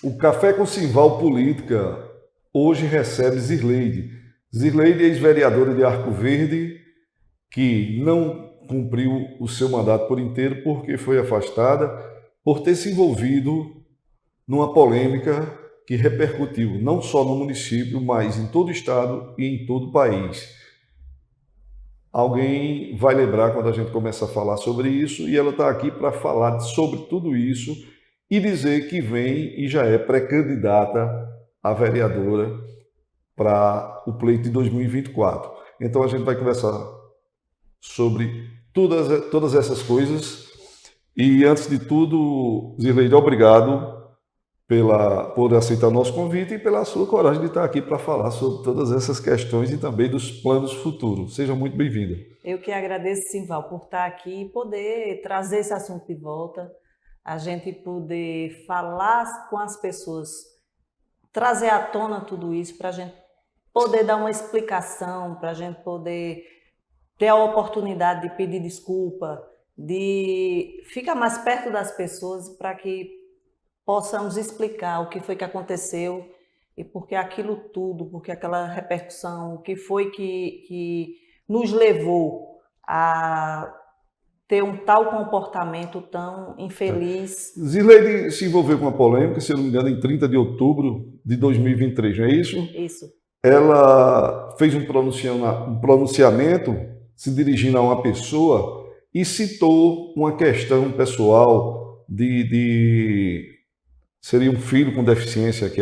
O Café com Simval Política hoje recebe Zirleide. Zirleide é ex-vereadora de Arco Verde, que não cumpriu o seu mandato por inteiro porque foi afastada por ter se envolvido numa polêmica que repercutiu não só no município, mas em todo o estado e em todo o país. Alguém vai lembrar quando a gente começa a falar sobre isso, e ela está aqui para falar sobre tudo isso e dizer que vem e já é pré-candidata a vereadora para o pleito de 2024. Então a gente vai conversar sobre todas essas coisas. E antes de tudo, Zirleide, obrigado por aceitar o nosso convite e pela sua coragem de estar aqui para falar sobre todas essas questões e também dos planos futuros. Seja muito bem-vinda. Eu que agradeço, Simval, por estar aqui e poder trazer esse assunto de volta, a gente poder falar com as pessoas, trazer à tona tudo isso, para a gente poder dar uma explicação, para a gente poder ter a oportunidade de pedir desculpa, de ficar mais perto das pessoas para que possamos explicar o que foi que aconteceu e por que aquilo tudo, porque aquela repercussão, o que foi que nos levou a ter um tal comportamento tão infeliz. Zirleide se envolveu com uma polêmica, se eu não me engano, em 30 de outubro de 2023, não é isso? Isso. Ela fez um pronunciamento se dirigindo a uma pessoa e citou uma questão pessoal seria um filho com deficiência que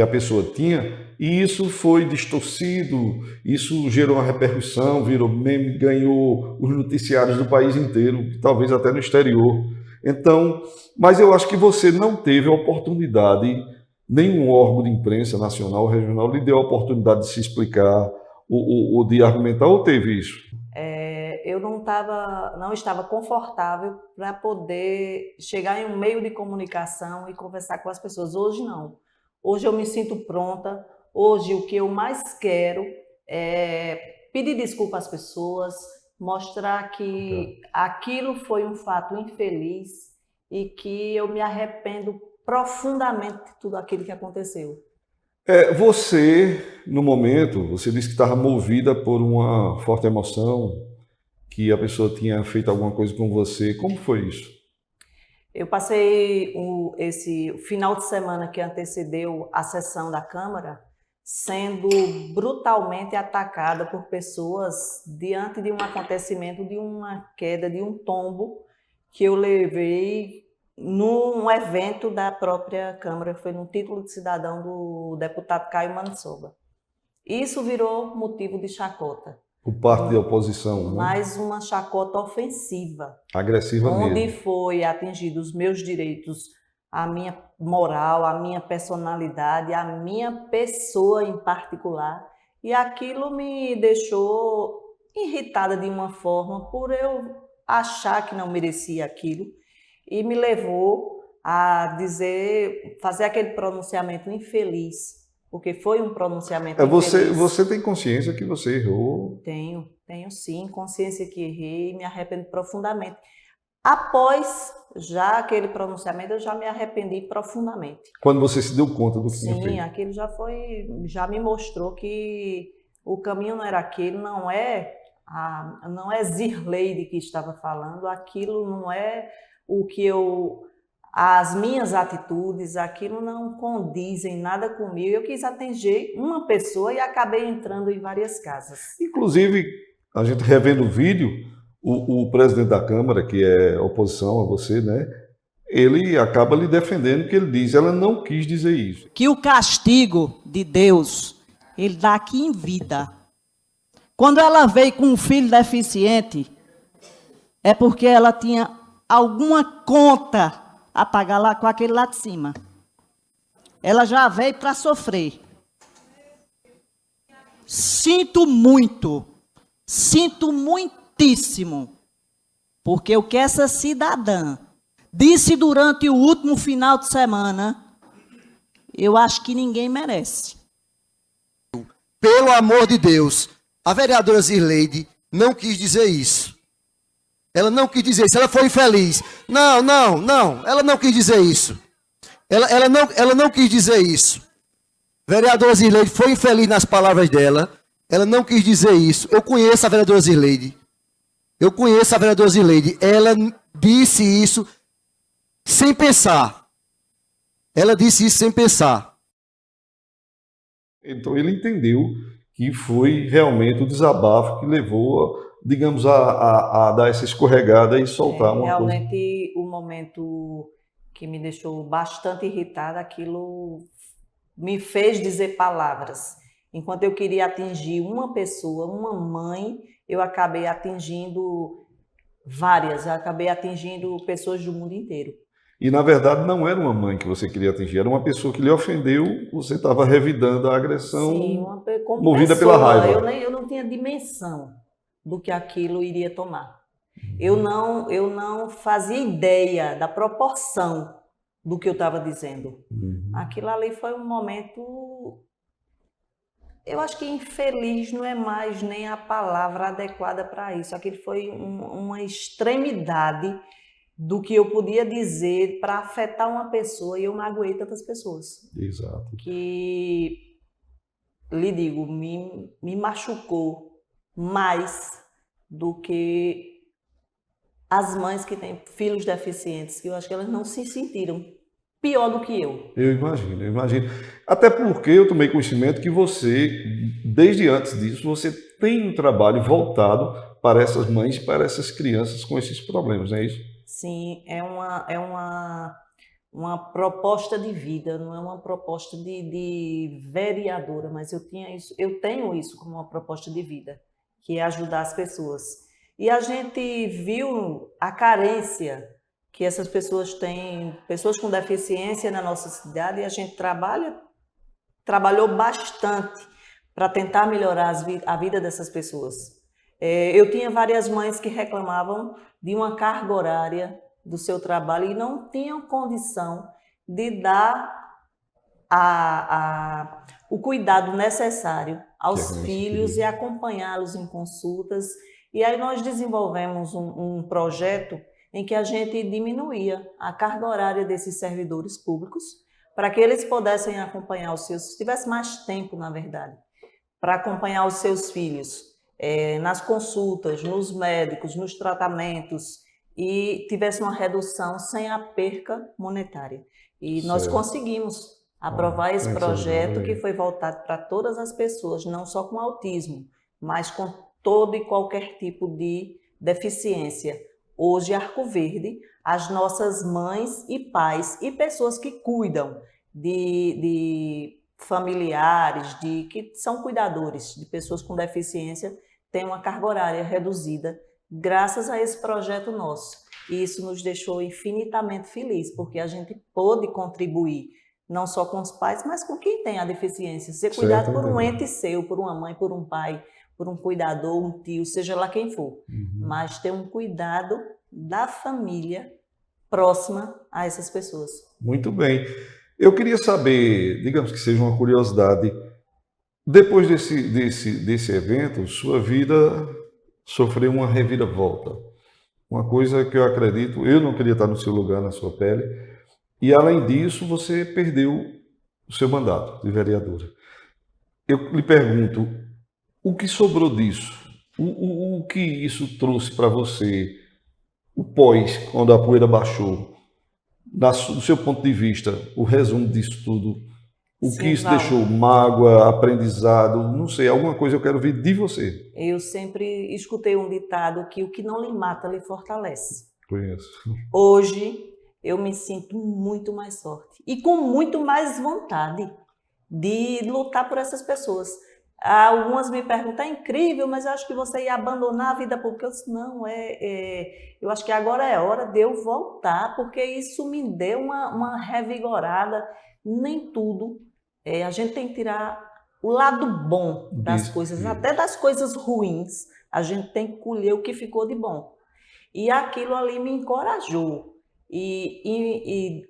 a pessoa tinha, e isso foi distorcido, isso gerou uma repercussão, virou meme, ganhou os noticiários do país inteiro, talvez até no exterior. Então, mas eu acho que você não teve a oportunidade, nenhum órgão de imprensa nacional ou regional lhe deu a oportunidade de se explicar ou de argumentar, ou teve isso? Eu não estava confortável para poder chegar em um meio de comunicação e conversar com as pessoas. Hoje não. Hoje eu me sinto pronta. Hoje o que eu mais quero é pedir desculpa às pessoas, mostrar que aquilo foi um fato infeliz e que eu me arrependo profundamente de tudo aquilo que aconteceu. Você, no momento, você disse que estava movida por uma forte emoção, que a pessoa tinha feito alguma coisa com você. Como foi isso? Eu passei esse final de semana que antecedeu a sessão da Câmara sendo brutalmente atacada por pessoas diante de um acontecimento, de uma queda, de um tombo que eu levei num evento da própria Câmara, foi no título de cidadão do deputado Caio Manassova. Isso virou motivo de chacota. Por parte da oposição, né? Mais uma chacota ofensiva. Agressiva mesmo. Onde foi atingido os meus direitos, a minha moral, a minha personalidade, a minha pessoa em particular. E aquilo me deixou irritada de uma forma por eu achar que não merecia aquilo. E me levou a fazer aquele pronunciamento infeliz. Porque foi um pronunciamento infeliz. Você tem consciência que você errou? Tenho sim, consciência que errei e me arrependo profundamente. Após já aquele pronunciamento, eu já me arrependi profundamente. Quando você se deu conta do que tinha feito? Sim, aquilo já me mostrou que o caminho não era aquele, não é Zirleide que estava falando, aquilo não é as minhas atitudes, aquilo não condiz em nada comigo. Eu quis atingir uma pessoa e acabei entrando em várias casas. Inclusive, a gente revendo o vídeo, o presidente da Câmara, que é oposição a você, né? Ele acaba lhe defendendo, que ele diz, ela não quis dizer isso. Que o castigo de Deus, ele dá aqui em vida. Quando ela veio com um filho deficiente, é porque ela tinha alguma conta a pagar lá com aquele lá de cima. Ela já veio para sofrer. Sinto muitíssimo, porque o que essa cidadã disse durante o último final de semana, eu acho que ninguém merece. Pelo amor de Deus, a vereadora Zirleide não quis dizer isso. Ela não quis dizer isso, ela foi infeliz. Não, ela não quis dizer isso. Ela não quis dizer isso. Vereadora Zirleide foi infeliz nas palavras dela. Ela não quis dizer isso. Eu conheço a vereadora Zirleide. Ela disse isso sem pensar. Então ele entendeu que foi realmente o desabafo que levou, digamos, a dar essa escorregada e soltar uma coisa. Realmente, o momento que me deixou bastante irritada, aquilo me fez dizer palavras. Enquanto eu queria atingir uma pessoa, uma mãe, eu acabei atingindo várias, eu acabei atingindo pessoas do mundo inteiro. E, na verdade, não era uma mãe que você queria atingir, era uma pessoa que lhe ofendeu, você estava revidando a agressão. Sim, como movida pessoa, pela raiva. Eu não tinha dimensão do que aquilo iria tomar. Eu não fazia ideia da proporção do que eu estava dizendo. Aquilo ali foi um momento, eu acho que infeliz não é mais nem a palavra adequada para isso. Aquilo foi uma extremidade do que eu podia dizer para afetar uma pessoa, e eu magoei tantas pessoas. Exato. Que, lhe digo, me machucou mais do que as mães que têm filhos deficientes, que eu acho que elas não se sentiram pior do que eu. Eu imagino. Até porque eu tomei conhecimento que você, desde antes disso, você tem um trabalho voltado para essas mães e para essas crianças com esses problemas, não é isso? Sim, é uma proposta de vida, não é uma proposta de vereadora, mas eu tenho isso como uma proposta de vida, que é ajudar as pessoas. E a gente viu a carência que essas pessoas têm, pessoas com deficiência na nossa cidade, e a gente trabalhou bastante para tentar melhorar a vida dessas pessoas. Eu tinha várias mães que reclamavam de uma carga horária do seu trabalho e não tinham condição de dar o cuidado necessário aos filhos e acompanhá-los em consultas. E aí nós desenvolvemos um projeto em que a gente diminuía a carga horária desses servidores públicos para que eles pudessem acompanhar tivesse mais tempo, na verdade, para acompanhar os seus filhos nas consultas, nos médicos, nos tratamentos, e tivesse uma redução sem a perca monetária. E nós conseguimos aprovar esse projeto, que foi voltado para todas as pessoas, não só com autismo, mas com todo e qualquer tipo de deficiência. Hoje, Arco Verde, as nossas mães e pais e pessoas que cuidam de familiares, que são cuidadores de pessoas com deficiência, têm uma carga horária reduzida graças a esse projeto nosso. E isso nos deixou infinitamente felizes, porque a gente pôde contribuir não só com os pais, mas com quem tem a deficiência. Ser cuidado por um ente seu, por uma mãe, por um pai, por um cuidador, um tio, seja lá quem for. Mas ter um cuidado da família próxima a essas pessoas. Muito bem. Eu queria saber, digamos que seja uma curiosidade, depois desse evento, sua vida sofreu uma reviravolta. Uma coisa que eu acredito, eu não queria estar no seu lugar, na sua pele, e além disso, você perdeu o seu mandato de vereadora. Eu lhe pergunto, o que sobrou disso? O que isso trouxe para você, o pós, quando a poeira baixou? Do seu ponto de vista, o resumo disso tudo, o que isso deixou? Mágoa, aprendizado, não sei, alguma coisa eu quero ver de você. Eu sempre escutei um ditado que o que não lhe mata, lhe fortalece. Conheço. Hoje, eu me sinto muito mais forte e com muito mais vontade de lutar por essas pessoas. Algumas me perguntam, é incrível, mas eu acho que você ia abandonar a vida pública. Eu disse, não, eu acho que agora é hora de eu voltar, porque isso me deu uma revigorada. Nem tudo, a gente tem que tirar o lado bom das coisas, até das coisas ruins, a gente tem que colher o que ficou de bom. E aquilo ali me encorajou. E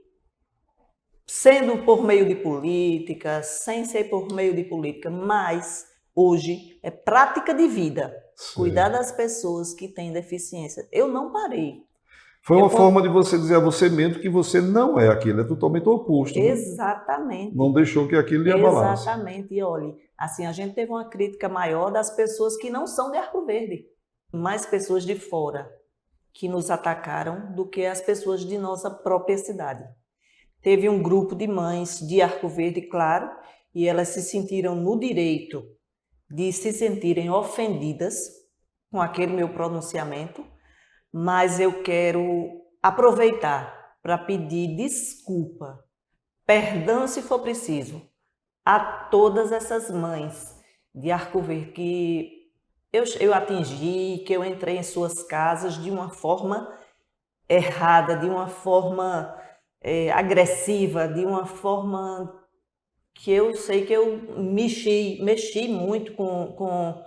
sendo por meio de política, sem ser por meio de política, mas hoje é prática de vida. Sim. Cuidar das pessoas que têm deficiência. Eu não parei. Foi uma forma de você dizer a você mesmo que você não é aquilo, é totalmente o oposto. Né? Exatamente. Não deixou que aquilo lhe abalasse. Exatamente. E olha, assim, a gente teve uma crítica maior das pessoas que não são de Arco Verde, mais pessoas de fora que nos atacaram do que as pessoas de nossa própria cidade. Teve um grupo de mães de Arco Verde, claro, e elas se sentiram no direito de se sentirem ofendidas com aquele meu pronunciamento, mas eu quero aproveitar para pedir desculpa, perdão se for preciso, a todas essas mães de Arco Verde que eu atingi, que eu entrei em suas casas de uma forma errada, de uma forma agressiva, de uma forma que eu sei que eu mexi muito com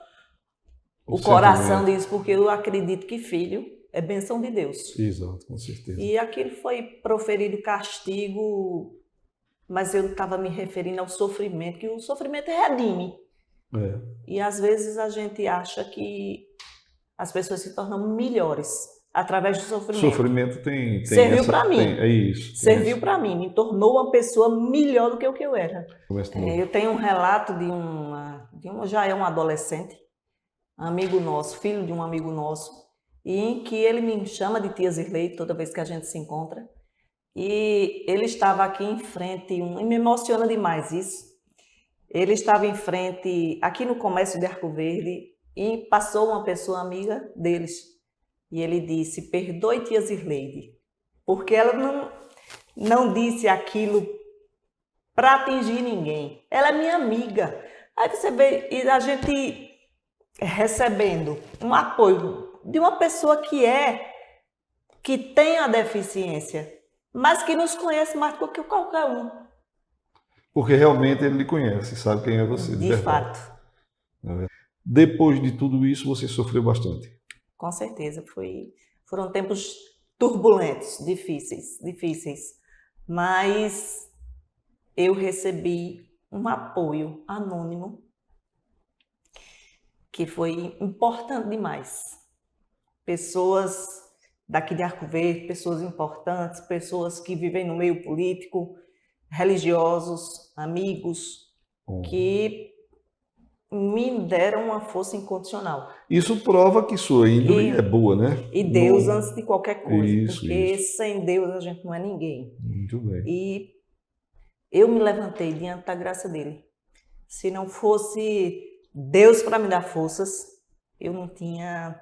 o coração disso, porque eu acredito que filho é bênção de Deus. Exato, com certeza. E aquilo foi proferido castigo, mas eu estava me referindo ao sofrimento, que o sofrimento redime. É. E às vezes a gente acha que as pessoas se tornam melhores através do sofrimento. O sofrimento tem serviu para mim. É isso. Serviu para mim, me tornou uma pessoa melhor do que o que eu era. Eu tenho um relato já é um adolescente, amigo nosso, filho de um amigo nosso, e em que ele me chama de tia Zirlei toda vez que a gente se encontra. E ele estava aqui em frente, e me emociona demais isso. Ele estava em frente, aqui no comércio de Arco Verde, e passou uma pessoa amiga deles. E ele disse: perdoe tia Zirleide, porque ela não disse aquilo para atingir ninguém. Ela é minha amiga. Aí você vê, e a gente recebendo um apoio de uma pessoa que tem a deficiência, mas que nos conhece mais do que qualquer um. Porque realmente ele lhe conhece, sabe quem é você. De fato. Depois de tudo isso, você sofreu bastante. Com certeza. Foram tempos turbulentos, difíceis. Mas eu recebi um apoio anônimo que foi importante demais. Pessoas daqui de Arco Verde, pessoas importantes, pessoas que vivem no meio político, religiosos, amigos, que me deram uma força incondicional. Isso prova que sua índole é boa, né? E Deus antes de qualquer coisa, porque isso. sem Deus a gente não é ninguém. Muito bem. E eu me levantei diante da graça dele. Se não fosse Deus para me dar forças, eu não tinha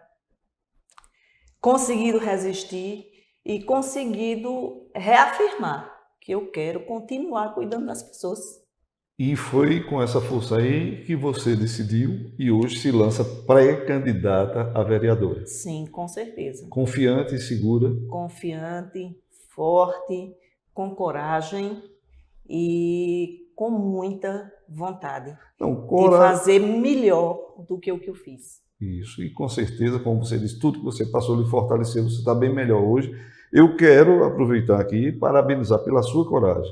conseguido resistir e conseguido reafirmar que eu quero continuar cuidando das pessoas. E foi com essa força aí que você decidiu e hoje se lança pré-candidata a vereadora. Sim, com certeza. Confiante e segura. Confiante, forte, com coragem e com muita vontade de fazer melhor do que o que eu fiz. Isso, e com certeza, como você disse, tudo que você passou lhe fortaleceu, você está bem melhor hoje. Eu quero aproveitar aqui e parabenizar pela sua coragem,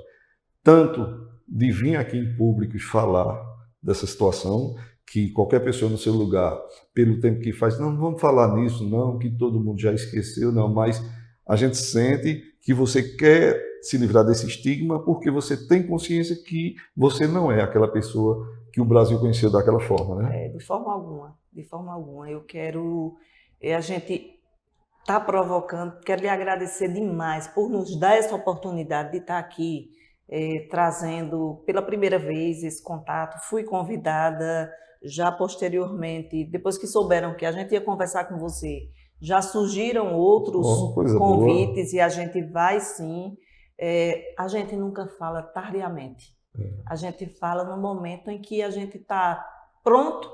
tanto de vir aqui em público e falar dessa situação, que qualquer pessoa no seu lugar, pelo tempo que faz, não vamos falar nisso, não, que todo mundo já esqueceu, não, mas a gente sente que você quer se livrar desse estigma porque você tem consciência que você não é aquela pessoa que o Brasil conheceu daquela forma, né? De forma alguma, de forma alguma. Eu quero, a gente está provocando, quero lhe agradecer demais por nos dar essa oportunidade de estar aqui, trazendo pela primeira vez esse contato. Fui convidada já posteriormente, depois que souberam que a gente ia conversar com você, já surgiram outros convites boa. E a gente vai sim. A gente nunca fala tardiamente. A gente fala no momento em que a gente está pronto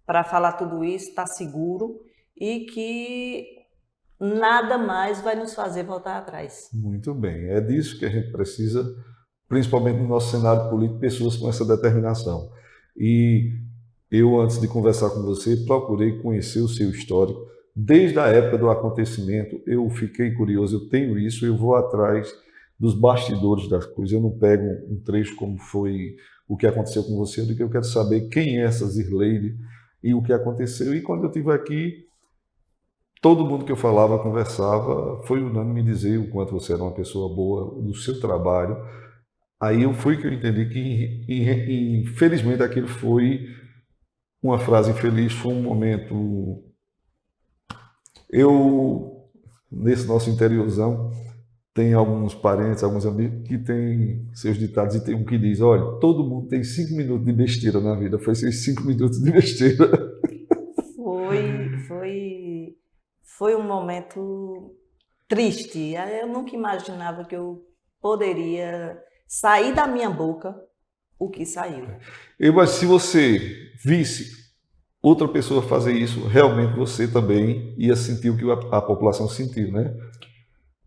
para falar tudo isso, está seguro e que nada mais vai nos fazer voltar atrás. Muito bem, é disso que a gente precisa, principalmente no nosso cenário político, pessoas com essa determinação. E eu, antes de conversar com você, procurei conhecer o seu histórico. Desde a época do acontecimento, eu fiquei curioso, eu tenho isso, eu vou atrás dos bastidores das coisas. Eu não pego um trecho como foi o que aconteceu com você, do que eu quero saber quem é essa Zirleide e o que aconteceu. E quando eu estive aqui, todo mundo que eu falava, conversava, foi unânime me dizer o quanto você era uma pessoa boa no seu trabalho. Aí foi que eu entendi que, infelizmente, aquilo foi uma frase infeliz, foi um momento. Nesse nosso interiorzão, tem alguns parentes, alguns amigos que têm seus ditados e tem um que diz: olha, todo mundo tem 5 minutos de besteira na vida. Foi esses 5 minutos de besteira. Foi um momento triste. Eu nunca imaginava que eu poderia sair da minha boca o que saiu. Mas se você visse outra pessoa fazer isso, realmente você também ia sentir o que a população sentiu, né?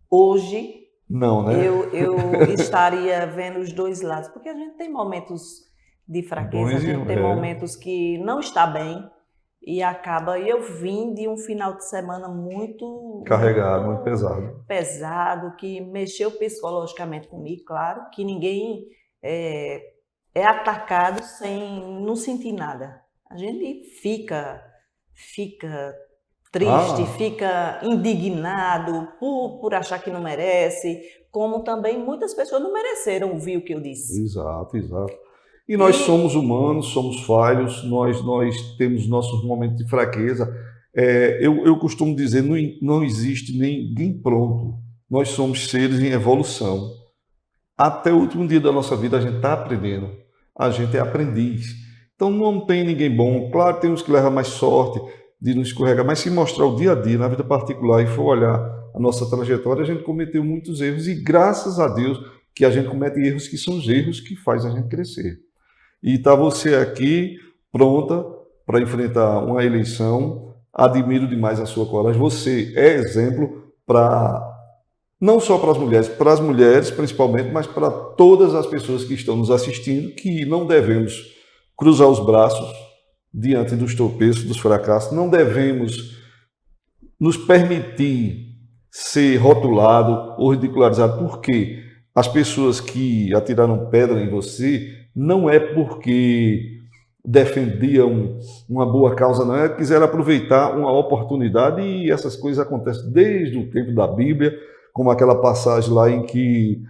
Hoje, Não, né? eu estaria vendo os dois lados, porque a gente tem momentos de fraqueza, a gente tem momentos que não está bem e acaba. E eu vim de um final de semana muito carregado, muito pesado, que mexeu psicologicamente comigo, claro, que ninguém é atacado sem não sentir nada. A gente fica triste, fica indignado por achar que não merece, como também muitas pessoas não mereceram ouvir o que eu disse. Exato. E nós somos humanos, somos falhos, nós temos nossos momentos de fraqueza. Eu costumo dizer, não existe ninguém pronto. Nós somos seres em evolução. Até o último dia da nossa vida a gente está aprendendo. A gente é aprendiz. Então não tem ninguém bom. Claro, tem uns que levam mais sorte de não escorregar, mas se mostrar o dia a dia, na vida particular, e for olhar a nossa trajetória, a gente cometeu muitos erros, e graças a Deus que a gente comete erros que são os erros que faz a gente crescer. E está você aqui, pronta para enfrentar uma eleição. Admiro demais a sua coragem. Você é exemplo não só para as mulheres principalmente, mas para todas as pessoas que estão nos assistindo, que não devemos cruzar os braços diante dos tropeços, dos fracassos, não devemos nos permitir ser rotulado ou ridicularizado, porque as pessoas que atiraram pedra em você não é porque defendiam uma boa causa, não é, quiseram aproveitar uma oportunidade, e essas coisas acontecem desde o tempo da Bíblia, como aquela passagem lá em que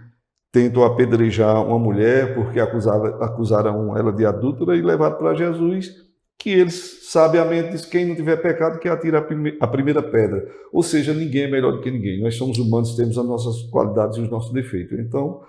tentam apedrejar uma mulher porque acusaram ela de adúltera e levaram para Jesus, que eles sabiamente dizem: quem não tiver pecado que atira a primeira pedra. Ou seja, ninguém é melhor do que ninguém. Nós somos humanos, temos as nossas qualidades e os nossos defeitos. Então,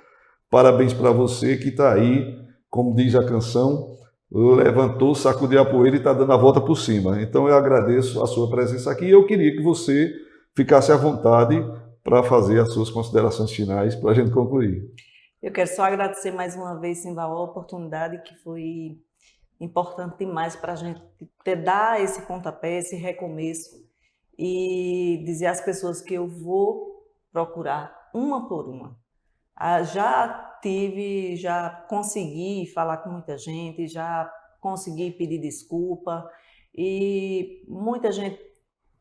parabéns para você que está aí, como diz a canção, levantou, sacudiu a poeira e está dando a volta por cima. Então eu agradeço a sua presença aqui e eu queria que você ficasse à vontade para fazer as suas considerações finais para a gente concluir. Eu quero só agradecer mais uma vez, Simval, a oportunidade, que foi importante demais para a gente dar esse pontapé, esse recomeço, e dizer às pessoas que eu vou procurar uma por uma. Já consegui falar com muita gente, já consegui pedir desculpa, e muita gente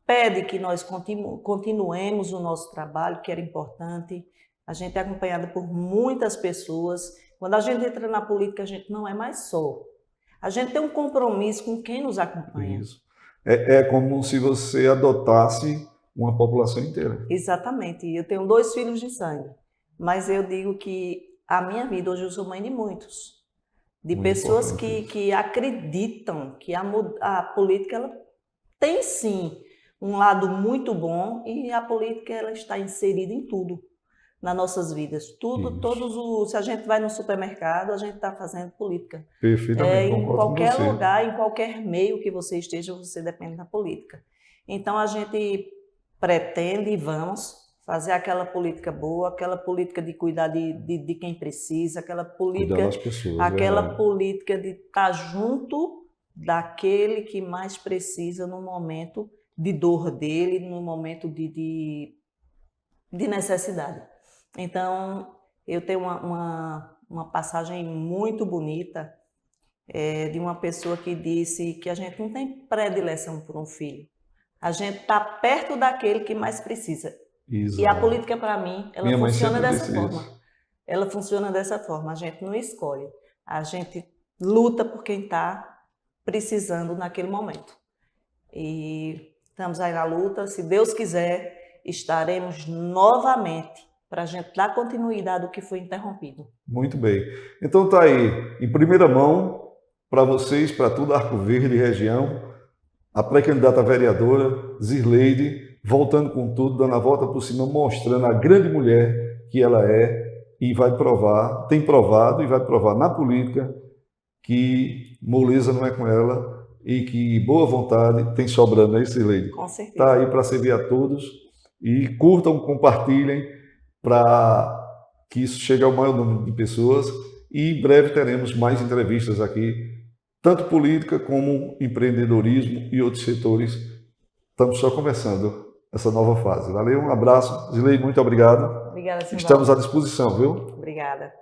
pede que nós continuemos o nosso trabalho, que era importante. A gente é acompanhado por muitas pessoas. Quando a gente entra na política, a gente não é mais só. A gente tem um compromisso com quem nos acompanha. Isso. É como se você adotasse uma população inteira. Exatamente. Eu tenho 2 filhos de sangue, mas eu digo que a minha vida, hoje eu sou mãe de muitos. De muito pessoas que acreditam que a política ela tem sim um lado muito bom, e a política ela está inserida em tudo nas nossas vidas. Se a gente vai no supermercado, a gente está fazendo política. Perfeitamente. Em qualquer lugar, em qualquer meio que você esteja, você depende da política. Então a gente pretende e vamos fazer aquela política boa, aquela política de cuidar de quem precisa, aquela política, política de estar junto daquele que mais precisa no momento de dor dele, no momento de necessidade. Então, eu tenho uma passagem muito bonita de uma pessoa que disse que a gente não tem predileção por um filho. A gente está perto daquele que mais precisa. Exato. E a política, para mim, ela funciona dessa forma. Ela funciona dessa forma. A gente não escolhe. A gente luta por quem está precisando naquele momento. E Estamos aí na luta. Se Deus quiser, estaremos novamente para a gente dar continuidade ao que foi interrompido. Muito bem. Então está aí, em primeira mão, para vocês, para toda Arco Verde e região, a pré-candidata vereadora Zirleide, voltando com tudo, dando a volta por cima, mostrando a grande mulher que ela é e vai provar, tem provado e vai provar na política que moleza não é com ela e que boa vontade tem sobrando, é isso, Zirleide? Com certeza. Está aí para servir a todos e curtam, compartilhem para que isso chegue ao maior número de pessoas e em breve teremos mais entrevistas aqui, tanto política como empreendedorismo e outros setores. Estamos só começando essa nova fase. Valeu, um abraço. Zirleide, muito obrigado. Obrigada, Simval. Estamos à disposição, viu? Obrigada.